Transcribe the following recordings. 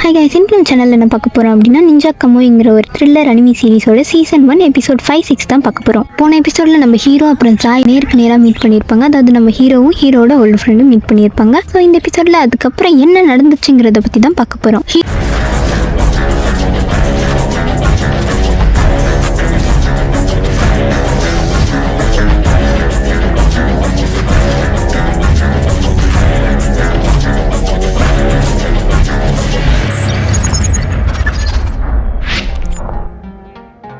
Hi guys, இன்க்ளூம் சேனலில் என்ன பார்க்க போகிறோம் அப்படின்னா நிஞ்சா கமோய்ங்கிற ஒரு த்ரில்லர் அனிமி சீரிஸோட சீசன் 1 எபிசோட் 5-6 தான் பார்க்க போகிறோம். போன எபிசோடில் நம்ம ஹீரோ அப்புறம் ஜாய் நேருக்கு நேராக மீட் பண்ணியிருப்பாங்க. அதாவது நம்ம ஹீரோவும் ஹீரோட ஓல்டு ஃப்ரெண்டும் மீட் பண்ணியிருப்பாங்க. ஸோ இந்த எபிசோடில் அதுக்கப்புறம் என்ன நடந்துச்சுங்கிறத பற்றி தான் பார்க்க போகிறோம்.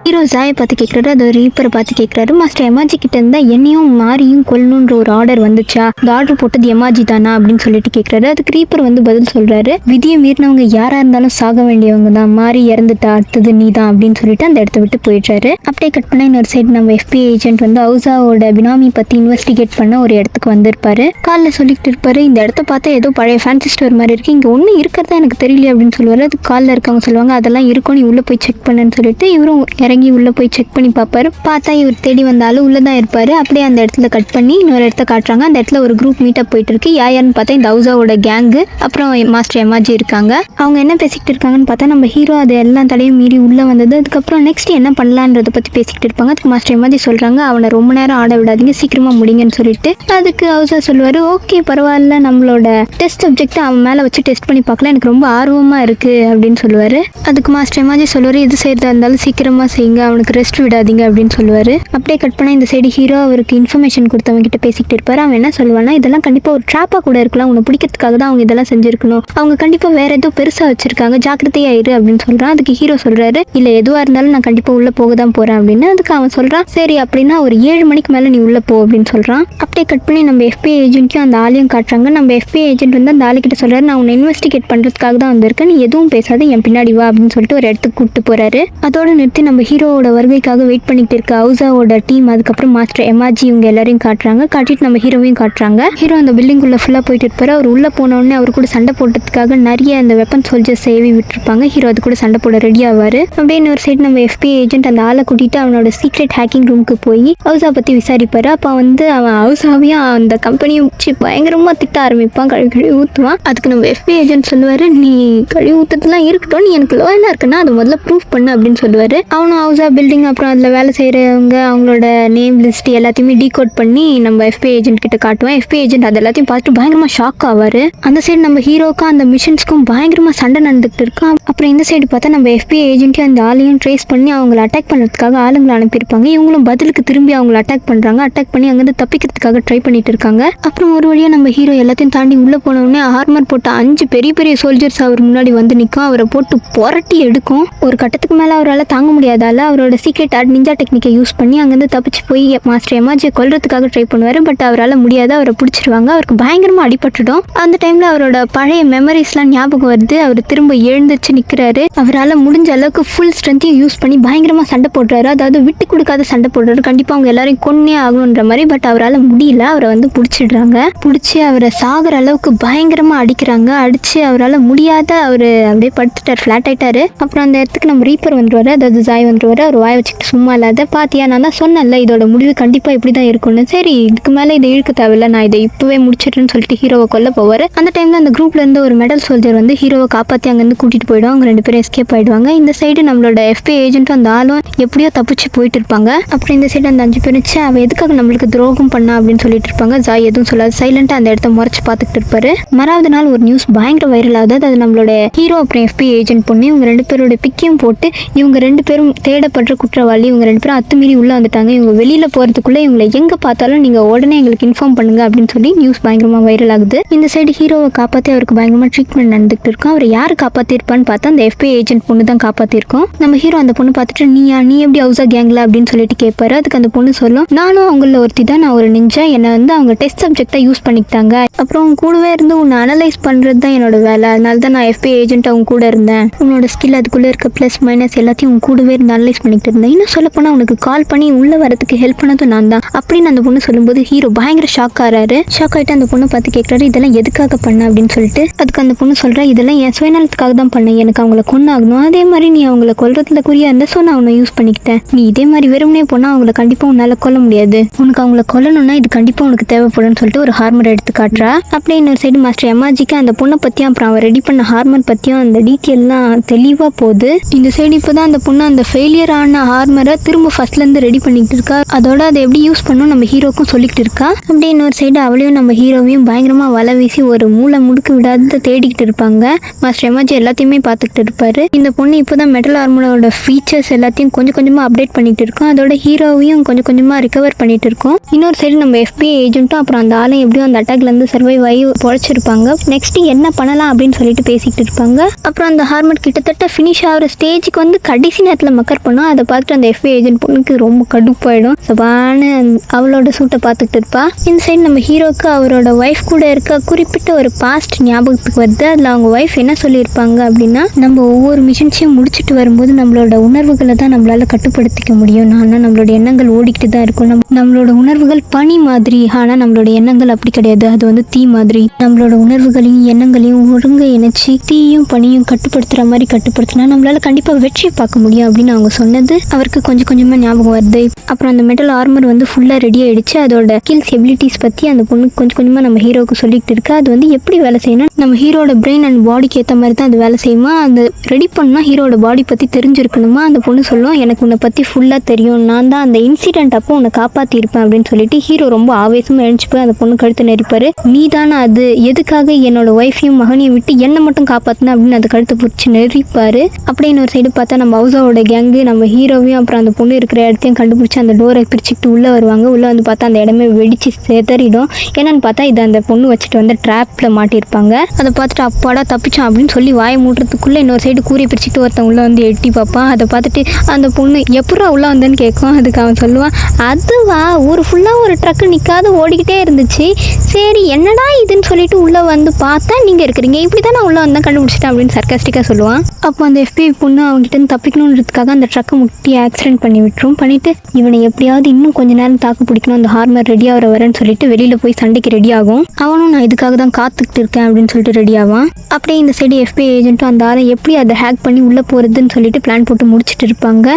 ஹீரோ ஜாயை பார்த்து கேட்குறாரு, அது ரீப்பரை பார்த்து கேட்குறாரு, மாஸ்டர் எமாஜி கிட்ட இருந்தால் என்னையும் மாரியும் கொல்லணுன்ற ஒரு ஆர்டர் வந்துச்சா, அந்த ஆர்டர் போட்டது எமாஜி தானா அப்படின்னு சொல்லிட்டு கேட்குறாரு. அதுக்கு ரீப்பர் வந்து பதில் சொல்கிறாரு, விதியை மீறினவங்க யாராக இருந்தாலும் சாக வேண்டியவங்க தான், மாறி இறந்துட்டா அடுத்தது நீ தான் அப்படின்னு சொல்லிட்டு அந்த இடத்த விட்டு போயிடுறாரு. அப்படியே கட் பண்ண இன்னொரு சைடு நம்ம FBI ஏஜென்ட் வந்து ஹவுசாவோட பினாமி பற்றி இன்வெஸ்டிகேட் பண்ண ஒரு இடத்துக்கு வந்திருப்பாரு. காலில் சொல்லிட்டு இருப்பாரு, இந்த இடத்த பார்த்தா ஏதோ பழைய ஃபேன்சி ஸ்டோர் மாதிரி இருக்குது, இங்கே ஒன்றும் இருக்கிறதா எனக்கு தெரியல அப்படின்னு சொல்லுவார். அது காலில் இருக்கவங்க சொல்லுவாங்க அதெல்லாம் இருக்கும், நீ உள்ளே போய் செக் பண்ணுன்னு சொல்லிட்டு இவரும் இறங்கி உள்ள போய் செக் பண்ணி பார்ப்பாரு. பார்த்தா இவர் தேடி வந்தாலும் உள்ளதான் இருப்பாரு. அப்படியே அந்த இடத்துல கட் பண்ணி இன்னொரு இடத்த காட்டுறாங்க. அந்த இடத்துல ஒரு குரூப் மீட்டப் போயிட்டு இருக்கு. யாருன்னு பார்த்தா இந்த ஹவுசாவோட கேங்கு அப்புறம் மாஸ்டர் எமாஜி இருக்காங்க. அவங்க என்ன பேசிக்கிட்டு இருக்காங்கன்னு பார்த்தா நம்ம ஹீரோ அதை எல்லாம் தடையும் மீறி உள்ள வந்தது. அதுக்கப்புறம் நெக்ஸ்ட் என்ன பண்ணலான்றத பத்தி பேசிக்கிட்டு இருப்பாங்க. அதுக்கு மாஸ்டர் எமாஜி சொல்றாங்க, அவனை ரொம்ப நேரம் ஆட விடாதீங்க, சீக்கிரமா முடிங்கன்னு சொல்லிட்டு. அதுக்கு ஹவுசா சொல்லுவாரு, ஓகே பரவாயில்ல, நம்மளோட டெஸ்ட் சப்ஜெக்ட் அவன் மேல வச்சு டெஸ்ட் பண்ணி பார்க்கலாம், எனக்கு ரொம்ப ஆர்வமா இருக்கு அப்படின்னு சொல்லுவாரு. அதுக்கு மாஸ்டர் எமாஜி சொல்லுவாரு, எது செய்யறதா இருந்தாலும் சீக்கிரமா செய்யுங்க, அவனுக்கு ரெஸ்ட் விடாதீங்க அப்படின்னு சொல்லுவாரு. அப்படியே கட் பண்ண இந்த சைடு ஹீரோ அவருக்கு இன்ஃபர்மேஷன் கொடுத்தவங்க கிட்ட பேசிக்கிட்டு இருப்பாரு. அவன் என்ன சொல்லுவானா, இதெல்லாம் கண்டிப்பா ஒரு ட்ராப்பா கூட இருக்கலாம், உன்னை பிடிக்கிறதுக்காக தான் அவங்க இதெல்லாம் செஞ்சிருக்கணும், அவங்க கண்டிப்பா வேற ஏதோ பெருசா வச்சிருக்காங்க, ஜாக்கிரதையா இரு அப்படின்னு சொல்றான். அதுக்கு ஹீரோ சொல்றாரு, இல்ல எதுவா இருந்தாலும் நான் கண்டிப்பா உள்ள போக தான் போறேன் அப்படின்னு. அதுக்கு அவன் சொல்றான், சரி அப்படின்னா ஒரு 7 மணிக்கு மேல நீ உள்ள போ அப்படின்னு சொல்றான். அப்படியே கட் பண்ணி நம்ம FBI ஏஜென்ட்டையும் அந்த ஆளையும் காட்டுறாங்க. நம்ம FBI ஏஜென்ட் வந்து அந்த ஆளுக்கிட்ட சொல்றாரு, நான் உன்னை இன்வெஸ்டிகேட் பண்றதுக்காக தான் வந்திருக்கேன், நீ எதுவும் பேசாத, என் பின்னாடி வா அப்படின்னு சொல்லிட்டு ஒரு இடத்துக்கு கூப்பிட்டு போறாரு. அதோட நிறுத்தி நம்ம ஹீரோவோட வருகைக்காக வெயிட் பண்ணிட்டு இருக்க ஹவுசாவோட டீம் அதுக்கப்புறம் மாஸ்டர் எமாஜி இவங்க எல்லாரையும் காட்டுறாங்க. காட்டிட்டு நம்ம ஹீரோவையும் காட்டுறாங்க. ஹீரோ அந்த பில்டிங் உள்ள ஃபுல்லா போயிட்டு இருப்பாரு. அவர் உள்ள போனோடனே அவர் கூட சண்டை போட்டதுக்காக நிறைய அந்த வெப்பன் சோல்ஜர்ஸ் சேவி விட்டுருப்பாங்க. ஹீரோ அது கூட சண்டை போட ரெடி ஆவாரு. அப்படியே இன்னொரு சைடு நம்ம FBI ஏஜென்ட் அந்த ஆளை கூட்டிட்டு அவனோட சீக்ரெட் ஹேக்கிங் ரூமுக்கு போய் ஹவுசா பத்தி விசாரிப்பாரு. அப்ப வந்து அவன் ஹவுசாவையும் அந்த கம்பெனியும் பயங்கரமா திட்ட ஆரம்பிப்பான், கழுவி ஊத்துவான். அதுக்கு நம்ம FBI ஏஜென்ட் சொல்லுவாரு, நீ கழுவி ஊத்துறதுலாம் இருக்கட்டும், நீ எனக்கு லோயலா இருக்குன்னா அதை முதல்ல ப்ரூஃப் பண்ணு அப்படின்னு சொல்லுவாரு. அவனும் ஹவுசா பில்டிங் அப்புறம் அதில் வேலை செய்கிறவங்க அவங்களோட நேம் லிஸ்ட் எல்லாத்தையுமே டீகோட் பண்ணி நம்ம FBI ஏஜென்ட் கிட்ட காட்டுவேன். FBI ஏஜென்ட் அது எல்லாத்தையும் பார்த்துட்டு பயங்கரமா ஷாக் ஆவாரு. அந்த சைடு நம்ம ஹீரோக்கும் அந்த மிஷன்ஸ்க்கும் பயங்கரமா சண்டை நடந்துகிட்டு இருக்கும். அப்புறம் இந்த சைடு பார்த்தா நம்ம FBI ஏஜென்ட்டையும் அந்த ஆளையும் ட்ரேஸ் பண்ணி அவங்களை அட்டாக் பண்ணுறதுக்காக ஆளுங்களை அனுப்பியிருப்பாங்க. இவங்களும் பதிலுக்கு திரும்பி அவங்களை அட்டாக் பண்ணுறாங்க. அட்டாக் பண்ணி அங்கேருந்து தப்பிக்கிறதுக்காக ட்ரை பண்ணிட்டு இருக்காங்க. அப்புறம் ஒரு வழியாக நம்ம ஹீரோ எல்லாத்தையும் தாண்டி உள்ளே போனோடனே ஆர்மர் போட்ட 5 பெரிய பெரிய சோல்ஜர்ஸ் அவர் முன்னாடி வந்து நிற்கும். அவரை போட்டு புரட்டி எடுக்கும். ஒரு கட்டத்துக்கு மேலே அவரால் தாங்க முடியாதால அவரோட சீக்ரெட் ஆர்ட் நிஞ்சா டெக்னிக்கை யூஸ் பண்ணி அங்கேருந்து தப்பிச்சு போய் மாஸ்டர் எமாஜியை கொல்றதுக்காக ட்ரை பண்ணுவார். பட் அவரால் முடியாது, அவரை பிடிச்சிருவாங்க. அவருக்கு பயங்கரமாக அடிபட்டுடும். அந்த டைமில் அவரோட பழைய மெமரிஸ்லாம் ஞாபகம் வருது. அவர் திரும்ப எழுந்திரிச்சு நிற்கிறாரு. அவரால் முடிஞ்ச அளவுக்கு ஃபுல் ஸ்ட்ரென்த்தையும் யூஸ் பண்ணி பயங்கரமாக சண்டை போடுறாரு. அதாவது விட்டு கொடுக்காத சண்டை போடுறாரு. கண்டிப்பாக அவங்க எல்லாரையும் கொன்னே ஆகணுன்ற மாதிரி. பட் அவரால் முடியல. அவரை வந்து பிடிச்சிடுறாங்க. பிடிச்சி அவரை சாகிற அளவுக்கு பயங்கரமாக அடிக்கிறாங்க. அடித்து அவரால் முடியாத அவர் அப்படியே படுத்துட்டார், ஃப்ளாட் ஆயிட்டாரு. அப்புறம் அந்த இடத்துக்கு நம்ம ரீப்பர் வந்துருவாரு, அதாவது ஜாய் வந்துருவாரு. அவர் வாய் வச்சுக்கிட்டு சும்மா இல்லாத, பாத்தியா நான் தான் சொன்னேன்ல இதோட முடிவு கண்டிப்பாக இப்படி தான் இருக்கும்னு, சரி இதுக்கு மேலே இதை இழுக்க தேவையில்ல, நான் இதை இப்போவே முடிச்சிட்டேன்னு சொல்லிட்டு ஹீரோவை கொல்ல போவார். அந்த டைமில் அந்த குரூப்ல இருந்து ஒரு மெடல் சோல்ஜர் வந்து ஹீரோவை காப்பாற்றி அங்கேருந்து கூட்டிட்டு போயிடுவாங்க. அவங்க 2 பேரும் எஸ்கேப் ஆயிடுவாங்க. இந்த சைடு நம்மளோட FBI ஏஜென்ட்டும் அந்த ஆளும் எப்படியோ தப்பிச்சு போயிட்டு இருப்பாங்க. அப்புறம் இந்த சைடு அந்த 5 பேரும் அவ எதுக்காக நம்மளுக்கு துரோகம் பண்ணா அப்படின்னு சொல்லிட்டு இருப்பாங்க. ஜாய் எதுவும் சொல்லாது சைலண்டா அந்த இடத்த முறைச்சு பார்த்துட்டு இருப்பாரு. மறாவது நாள் ஒரு நியூஸ் பயங்கர வைரல் ஆகுது. அது நம்மளோட ஹீரோ அப்புறம் FBI ஏஜென்ட் பொண்ணு இவங்க 2 பேரோட பிக்கையும் போட்டு இவங்க 2 பேரும் தேடப்படுற குற்றவாளி, இவங்க 2 பேரும் அத்துமீறி உள்ள வந்துட்டாங்க, இவங்க வெளியில போறதுக்குள்ள இவங்களை எங்க பார்த்தாலும் நீங்க உடனே எங்களுக்கு இன்ஃபார்ம் பண்ணுங்க அப்படின்னு சொல்லி நியூஸ் பயங்கரமா வைரல் ஆகுது. இந்த சைடு ஹீரோவை காப்பாற்றி அவருக்கு பயங்கரமா ட்ரீட்மெண்ட் நடந்துட்டு இருக்கும். அவர் யாரு காப்பாத்திருப்பான்னு பார்த்தா அந்த FBI ஏஜென்ட் பொண்ணு தான் காப்பாத்திருக்கோம். நம்ம ஹீரோ அந்த பொண்ணு பார்த்துட்டு நீ எப்படி ஹவுசா கேங்ல அப்படின்னு சொல்லிட்டு கேட்பாரு. அதுக்கு அந்த பொண்ணு சொல்லும், நானும் அவங்கள ஒருத்தி தான், நான் ஒரு நிஞ்சா, என்னை வந்து அவங்க டெஸ்ட் சப்ஜெக்டா யூஸ் பண்ணிக்கிட்டாங்க, அப்புறம் கூடவே இருந்து உன்னை அனலைஸ் பண்றது தான் என்னோட வேலை, அதனால தான் நான் FBI ஏஜென்ட் அவங்க கூட இருந்தேன், உன்னோட ஸ்கில் அதுக்குள்ள இருக்க பிளஸ் மைனஸ் எல்லாத்தையும் உங்க கூடவே இருந்தாலும் அனலைஸ் பண்ணிட்டு இருந்தேன். இன்னும் சொல்ல போனா உனக்கு கால் பண்ணி உள்ள வரதுக்கு ஹெல்ப் பண்ணதும் நான் தான் அப்படின்னு அந்த பொண்ணு சொல்லும்போது ஹீரோ பயங்கர ஷாக் ஆறாரு. ஷாக் ஆயிட்டு அந்த பொண்ணு பார்த்து கேட்கறாரு, இதெல்லாம் எதுக்காக பண்ண அப்படின்னு சொல்லிட்டு. அதுக்கு அந்த பொண்ணு சொல்றா, இதெல்லாம் என் சுயநலத்துக்காக தான் பண்ணேன், எனக்கு அவங்கள கொன்னாகணும், அதே மாதிரி நீ அவங்கள கொல்றதுல குறியா இருந்தா ஸோ நான் அவனை யூஸ் பண்ணிக்கிட்டேன். நீ இதே மாதிரி வெறுமனே போனா அவங்கள கண்டிப்பா உன்னால கொல்ல முடியாது, உனக்கு அவங்கள கொல்லணும்னா இது கண்டிப்பா உனக்கு தேவைப்படும் சொல்லிட்டு ஒரு ஹார்மர் எடுத்து காட்டுறா. அப்படியே இன்னொரு சைடு மாஸ்டர் எமாஜிக்கு அந்த பொண்ணை பத்தியும் அப்புறம் அவன் ரெடி பண்ண ஹார்மர் பத்தியும் அந்த டீட்டெயில்லாம் தெளிவா போகுது. இந்த சைடு இப்போதான் அந்த பொண்ணு அந்த ஃபெயிலியர் ஆன ஹார்மரை திரும்ப ஃபர்ஸ்ட்ல இருந்து ரெடி பண்ணிட்டு இருக்கா. அதோட அதை எப்படி யூஸ் பண்ணும் நம்ம ஹீரோக்கும் சொல்லிக்கிட்டு இருக்கா. அப்படியே இன்னொரு சைடு அவளையும் நம்ம ஹீரோவையும் பயங்கரமா வலை வீசி ஒரு மூளை முடுக்க விடாத தேடிக்கிட்டு இருப்பாங்க. மாஸ்டர் எமாஜி எல்லாத்தையுமே பார்த்துக்கிட்டு இருப்பாரு. இந்த பொண்ணு இப்போதான் மெட்டல் ஆர்மரோட ஃபீச்சர்ஸ் எல்லாத்தையும் கொஞ்சம் கொஞ்சமா அப்டேட் பண்ணிட்டு இருக்கோம். அதோட ஹீரோவையும் கொஞ்சம் கொஞ்சமா ரிகவர் பண்ணிட்டு இருக்கோம். இன்னொரு சைடு நம்ம FBI ஏஜென்ட்டும் அப்புறம் அந்த ஆளையும் எப்படியும் அந்த அட்டாக்ல இருந்து சர்வைவ் ஆகி பொழைச்சிருப்பாங்க. நெக்ஸ்ட் என்ன பண்ணலாம் அப்படின்னு சொல்லிட்டு பேசிக்கிட்டு இருப்பாங்க. அப்புறம் அந்த ஹார்மர் கிட்டத்தட்ட ஃபினிஷ் ஆகிற ஸ்டேஜுக்கு வந்து கடைசி நேரத்தில் மக்கர் பண்ணும். அதை பார்த்துட்டு அந்த FBI ஏஜென்ட் பொண்ணுக்கு ரொம்ப கடுப்பாயிடும். சபான்னு அவளோட சூட்டை பார்த்துக்கிட்டு இருப்பா. இந்த சைடு நம்ம ஹீரோக்கு அவரோட ஒய்ஃப் கூட இருக்க குறிப்பிட்ட ஒரு பாஸ்ட் ஞாபகத்துக்கு வருது. அதில் அவங்க ஒய்ஃப் என்ன சொல்லியிருப்பாங்க அப்படின்னா, நம்ம ஒவ்வொரு மிஷன்ஸையும் முடிச்சுட்டு வரும்போது நம்மளோட உணர்வுகளை தான் நம்மளால கட்டுப்படுத்திக்க முடியும். ஆனால் நம்மளோட எண்ணங்கள் ஓடிக்கிட்டு தான் இருக்கும். நம்மளோட உணர்வுகள் பனி மாதிரி, ஆனால் நம்மளோட எண்ணங்கள் அப்படி கிடையாது, அது வந்து தீ மாதிரி. நம்மளோட உணர்வுகளையும் எண்ணங்களையும் ஒருங்க இணைச்சி தீயும் பனியும் கட்டுப்படுத்துற மாதிரி கட்டுப்படுத்தினா நம்மளால கண்டிப்பா வெற்றி பார்க்க முடியும் அப்படின்னு அவங்க சொன்னது அவருக்கு கொஞ்சம் கொஞ்சமா ஞாபகம் வருது. அப்புறம் அந்த மெட்டல் ஆர்மர் வந்து ஃபுல்லா ரெடி ஆயிடுச்சு. அதோட ஸ்கில்ஸ் எபிலிட்டிஸ் பத்தி அந்த பொண்ணு கொஞ்சம் கொஞ்சமா நம்ம ஹீரோக்கு சொல்லிட்டு இருக்கு. அது வந்து எப்படி வேலை செய்யணும், நம்ம ஹீரோட பிரெயின் அண்ட் பாடிக்கு ஏற்ற மாதிரி தான் அது வேலை செய்யுமா. அந்த ரெடி பண்ணா ஹீரோட பாடி பத்தி தெரிஞ்சிருக்கணுமா. அந்த பொண்ணு சொல்லுவோம், எனக்கு உன்னை பத்தி ஃபுல்லா தெரியும், நான் தான் அந்த இன்சிடென்ட் அப்போ உன்னை காப்பாத்தி இருப்பேன் அப்படின்னு சொல்லிட்டு ஹீரோ ரொம்ப ஆவேசமா எழுந்து போய் அந்த பொண்ணு கழுத்து நெரிப்பாரு. நீ தானே அது, எதுக்காக என்னோட ஒய்ஃபையும் மகனையும் விட்டு என்னை மட்டும் காப்பாத்தின அப்படின்னு அந்த கழுத்தை பிடிச்சி நெரிப்பாரு. அப்படியே இன்னொரு சைடு பார்த்தா நம்ம ஹவுஸோட கேங்கு நம்ம ஹீரோவையும் அப்புறம் அந்த பொண்ணு இருக்கிற இடத்தையும் கண்டுபிடிச்சி அந்த டோரை பிரிச்சுக்கிட்டு உள்ளே வருவாங்க. உள்ளே வந்து பார்த்தா அந்த இடமே வெடிச்சு செதறிடும். என்னன்னு பார்த்தா இது அந்த பொண்ணு வச்சுட்டு வந்து ட்ராப்ல மாட்டியிருப்பாங்க. அதை பார்த்துட்டு அப்பாடா தப்பிச்சான் அப்படின்னு சொல்லி வாயை மூட்டுறதுக்குள்ளே இன்னொரு சைடு கூறிய பிரிச்சுக்கிட்டு ஒருத்தன் உள்ளே வந்து எட்டி பார்ப்பான். அதை பார்த்துட்டு அந்த பொண்ணு எப்படா உள்ளே வந்தேன்னு கேட்கும். அதுக்கு அவன் சொல்லுவான், அதுவா ஊர் ஃபுல்லாக ஒரு ட்ரக்கு நிற்காது ஓடிக்கிட்டே இருந்துச்சு, சரி என்னடா இதுன்னு சொல்லிட்டு உள்ளே வந்து பார்த்தா நீங்கள் இருக்கிறீங்க, இப்படி தான் நான் உள்ளே வந்தேன் கண்டுபிடிச்சிட்டேன் அப்படின்னு சர்க்காஸ்டிக்காக சொல்லுவான். அப்போ அந்த FBI பொண்ணு அவங்ககிட்ட இருந்து தப்பிக்கணுன்றதுக்காக அந்த ட்ரக்கை முட்டி ஆக்சிடென்ட் பண்ணி விட்டுரும். பண்ணிட்டு இவனை எப்படியாவது இன்னும் கொஞ்ச நேரம் தாக்கு பிடிக்கணும், அந்த ஹார்மர் ரெடி ஆகிற வரேன்னு சொல்லிட்டு வெளியில போய் சண்டைக்கு ரெடி ஆகும். அவனும் நான் இதுக்காக தான் காத்துக்கிட்டு இருக்கேன் அப்படின்னு சொல்லிட்டு ரெடி ஆவான். அப்படியே இந்த சைடு FBI ஏஜென்ட்டும் அந்த ஆளை எப்படி அதை ஹேக் பண்ணி உள்ள போறதுன்னு சொல்லிட்டு பிளான் போட்டு முடிச்சுட்டு இருப்பாங்க.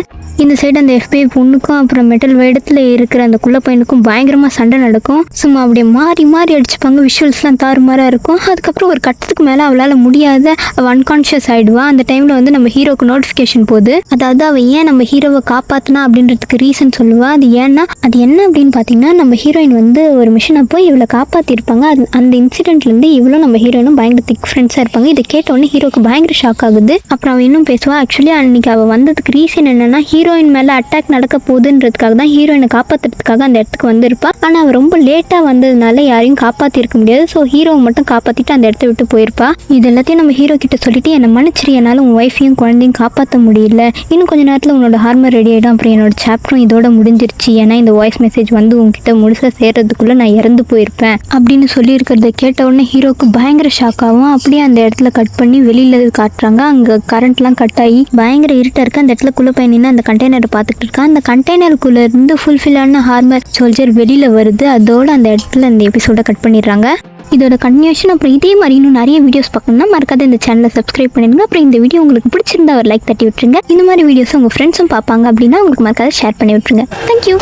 இந்த சைடு அந்த FBI பொண்ணுக்கும் அப்புறம் மெட்டல் வேடத்துல இருக்கிற அந்த குள்ள பையனுக்கும் பயங்கரமா சண்டை நடக்கும். சும்மா அப்படியே மாறி மாறி அடிச்சுப்பாங்க. விஷுவல்ஸ்லாம் தாறுமாறா இருக்கும். அதுக்கப்புறம் ஒரு கட்டத்துக்கு மேல அவளால் முடியாத அவள் அன்கான்ஷியஸ் ஆயிடுவா. அந்த டைம்ல வந்து நம்ம ஹீரோக்கு நோட்டிஃபிகேஷன் போகுது. அதாவது அவள் ஏன் நம்ம ஹீரோவை காப்பாத்தினா அப்படின்றதுக்கு ரீசன் சொல்லுவா. அது ஏன்னா அது என்ன அப்படின்னு பார்த்தீங்கன்னா, நம்ம ஹீரோயின் வந்து ஒரு மிஷனை போய் இவளை காப்பாற்றிருப்பாங்க. அந்த இன்சிடென்ட்லேருந்து இவளும் நம்ம ஹீரோயினும் பயங்கர திக் ஃப்ரெண்ட்ஸாக இருப்பாங்க. இதை கேட்டோடனே ஹீரோக்கு பயங்கர ஷாக் ஆகுது. அப்புறம் அவள் இன்னும் பேசுவா, ஆக்சுவலி அன்னைக்கு அவள் வந்ததுக்கு ரீசன் என்னன்னா, ஹீரோயின் மேலே அட்டாக் நடக்க போகுதுன்றதுக்காக தான் ஹீரோயினை காப்பாற்றுறதுக்காக அந்த இடத்துக்கு வந்திருப்பா. ஆனால் அவள் ரொம்ப லேட்டாக வந்ததுனால யாரையும் காப்பாற்றிருக்க முடியாது. ஸோ ஹீரோவை மட்டும் காப்பாற்றிட்டு அந்த இடத்த விட்டு போயிருப்பா. இது எல்லாத்தையும் நம்ம ஹீரோ கிட்ட சொல்லிட்டு, என்னை மன்னிச்சிரு, என்னால் உன் ஒய்ஃபையும் குழந்தையும் காப்பாற்ற முடியல, இன்னும் கொஞ்சம் நேரத்தில் உன்னோட ஹார்மர் ரெடி ஆகிடும், அப்புறம் என்னோட சாப்டரும் இதோட முடிஞ்சிருச்சு, ஏன்னா இந்த வாய்ஸ் மெசேஜ் வந்து உங்ககிட்ட முழுசாக சேர்றதுக்குள்ளே நான் இறந்து போயிருப்பேன் அப்படின்னு சொல்லியிருக்கிறத கேட்ட உடனே ஹீரோக்கு பயங்கர ஷாக் ஆகும். அப்படியே அந்த இடத்துல கட் பண்ணி வெளியில் காட்டுறாங்க. அங்கே கரண்ட்லாம் கட் ஆகி பயங்கர இருட்டாக இருக்குது. அந்த இடத்துல குள்ள பையன் அந்த கண்டெய்னரை பார்த்துட்டு இருக்கா. அந்த கண்டெய்னருக்குள்ளே இருந்து ஃபுல்ஃபில்லான ஹார்மர் சோல்ஜர் வெளியில் வருது. அதோட அந்த இடத்துல இந்த எபிசோட கட் பண்ணிடுறாங்க. இதோட கன்டினியூஷன் அப்புறம் இதே மாதிரி இன்னும் நிறைய வீடியோஸ் பார்க்கணும்னா மறக்காத இந்த சேனலை சப்ஸ்கிரைப் பண்ணிடுங்க. அப்புறம் இந்த வீடியோ உங்களுக்கு பிடிச்சிருந்தா ஒரு லைக் தட்டி விட்டுருங்க. இந்த மாதிரி வீடியோஸ் உங்கள் ஃப்ரெண்ட்ஸும் பார்ப்பாங்க அப்படின்னா உங்களுக்கு மறக்காத ஷேர் பண்ணி விட்டுருங்க. தேங்க்யூ.